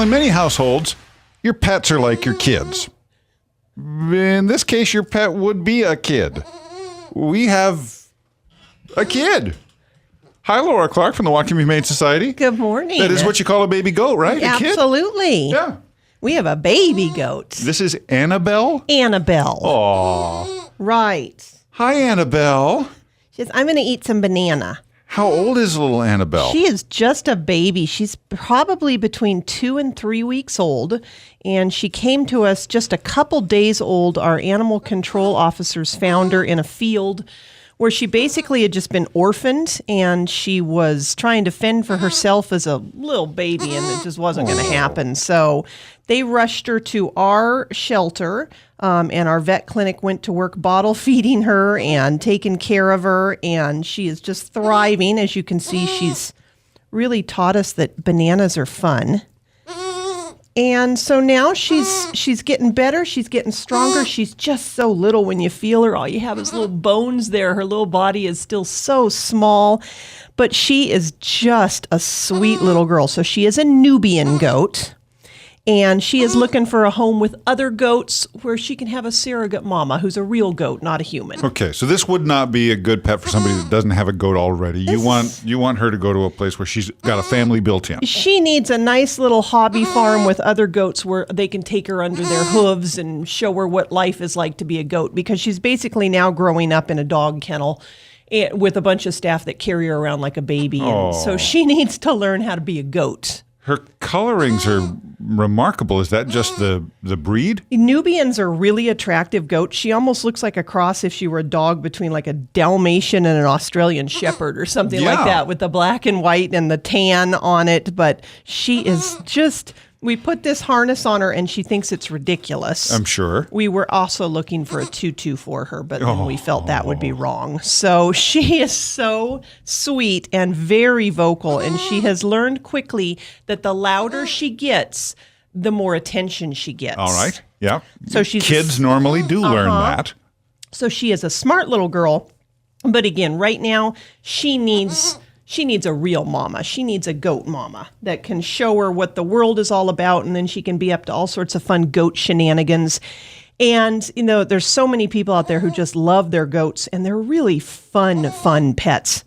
in many households, your pets are like your kids. In this case, your pet would be a kid. We have a kid. Hi, Laura Clark from the Washington Humane Society. Good morning. That is what you call a baby goat, right? Absolutely. A kid? Yeah. We have a baby goat. This is Annabelle? Annabelle. Aw. Right. Hi, Annabelle. She says, I'm going to eat some banana. How old is little Annabelle? She is just a baby. She's probably between 2 and 3 weeks old, and she came to us just a couple days old. Our animal control officers found her in a field where she basically had just been orphaned, and she was trying to fend for herself as a little baby, and it just wasn't going to happen. So they rushed her to our shelter, and our vet clinic went to work bottle feeding her and taking care of her, and she is just thriving. As you can see, she's really taught us that bananas are fun. And so now she's getting better. She's getting stronger. She's just so little when you feel her. All you have is little bones there. Her little body is still so small, but she is just a sweet little girl. So she is a Nubian goat, and she is looking for a home with other goats where she can have a surrogate mama who's a real goat, not a human. Okay, so this would not be a good pet for somebody that doesn't have a goat already. You want her to go to a place where she's got a family built in. She needs a nice little hobby farm with other goats where they can take her under their hooves and show her what life is like to be a goat, because she's basically now growing up in a dog kennel with a bunch of staff that carry her around like a baby. And so she needs to learn how to be a goat. Her colorings are remarkable. Is that just the breed? Nubians are really attractive goats. She almost looks like a cross if she were a dog between like a Dalmatian and an Australian Shepherd or something like that, with the black and white and the tan on it. But she is just... We put this harness on her, and she thinks it's ridiculous. I'm sure. We were also looking for a tutu for her, but then we felt that would be wrong. So she is so sweet and very vocal, and she has learned quickly that the louder she gets, the more attention she gets. All right. Yeah. So Kids normally do learn that. So she is a smart little girl, but again, right now, she needs a real mama. She needs a goat mama that can show her what the world is all about, and then she can be up to all sorts of fun goat shenanigans. And, you know, there's so many people out there who just love their goats, and they're really fun pets.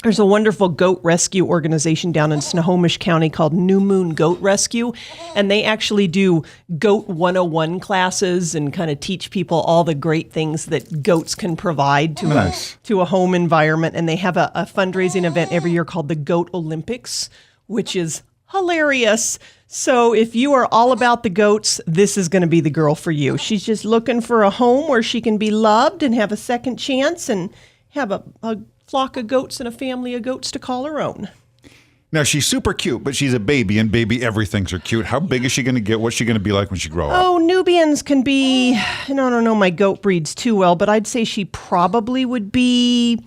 There's a wonderful goat rescue organization down in Snohomish County called New Moon Goat Rescue, and they actually do Goat 101 classes and kind of teach people all the great things that goats can provide to a home environment. And they have a fundraising event every year called the Goat Olympics, which is hilarious. So if you are all about the goats, this is going to be the girl for you. She's just looking for a home where she can be loved and have a second chance and have a flock of goats and a family of goats to call her own. Now, she's super cute, but she's a baby, and baby everythings are cute. How big is she going to get? What's she going to be like when she grows up? Oh, Nubians can be, and I don't know my goat breeds too well, but I'd say she probably would be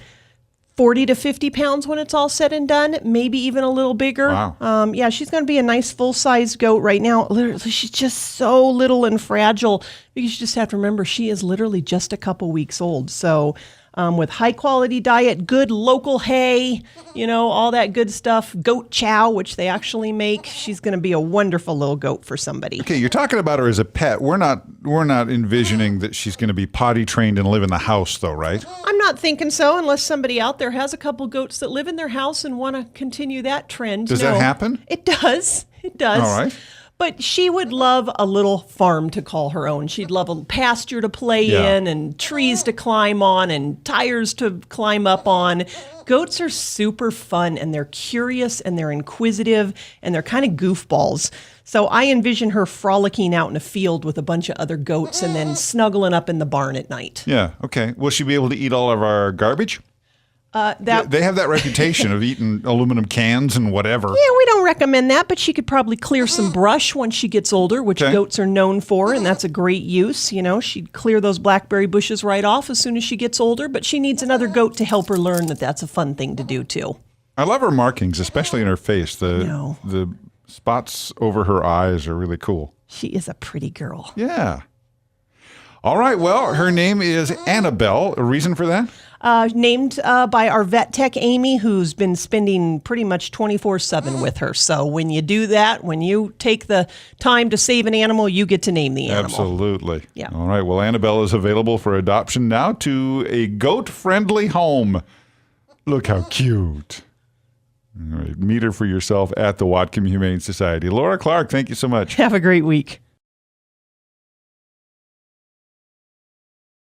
40 to 50 pounds when it's all said and done, maybe even a little bigger. Wow. Yeah, she's going to be a nice full-size goat right now. Literally, she's just so little and fragile, because you just have to remember she is literally just a couple weeks old. So with high-quality diet, good local hay, you know, all that good stuff, goat chow, which they actually make, she's going to be a wonderful little goat for somebody. Okay, you're talking about her as a pet. We're not envisioning that she's going to be potty trained and live in the house, though, right? I'm not thinking so, unless somebody out there has a couple goats that live in their house and want to continue that trend. Does that happen? It does. It does. All right. But she would love a little farm to call her own. She'd love a pasture to play in and trees to climb on and tires to climb up on. Goats are super fun, and they're curious, and they're inquisitive, and they're kind of goofballs. So I envision her frolicking out in a field with a bunch of other goats and then snuggling up in the barn at night. Yeah, okay. Will she be able to eat all of our garbage? They have that reputation of eating aluminum cans and whatever. Yeah, we don't recommend that, but she could probably clear some brush when she gets older, which goats are known for, and that's a great use. You know, she'd clear those blackberry bushes right off as soon as she gets older, but she needs another goat to help her learn that that's a fun thing to do, too. I love her markings, especially in her face. The spots over her eyes are really cool. She is a pretty girl. Yeah. All right, well, her name is Annabelle. A reason for that? Named by our vet tech, Amy, who's been spending pretty much 24/7 with her. So when you do that, when you take the time to save an animal, you get to name the animal. Absolutely. Yeah. All right. Well, Annabelle is available for adoption now to a goat-friendly home. Look how cute. All right. Meet her for yourself at the Whatcom Humane Society. Laura Clark, thank you so much. Have a great week.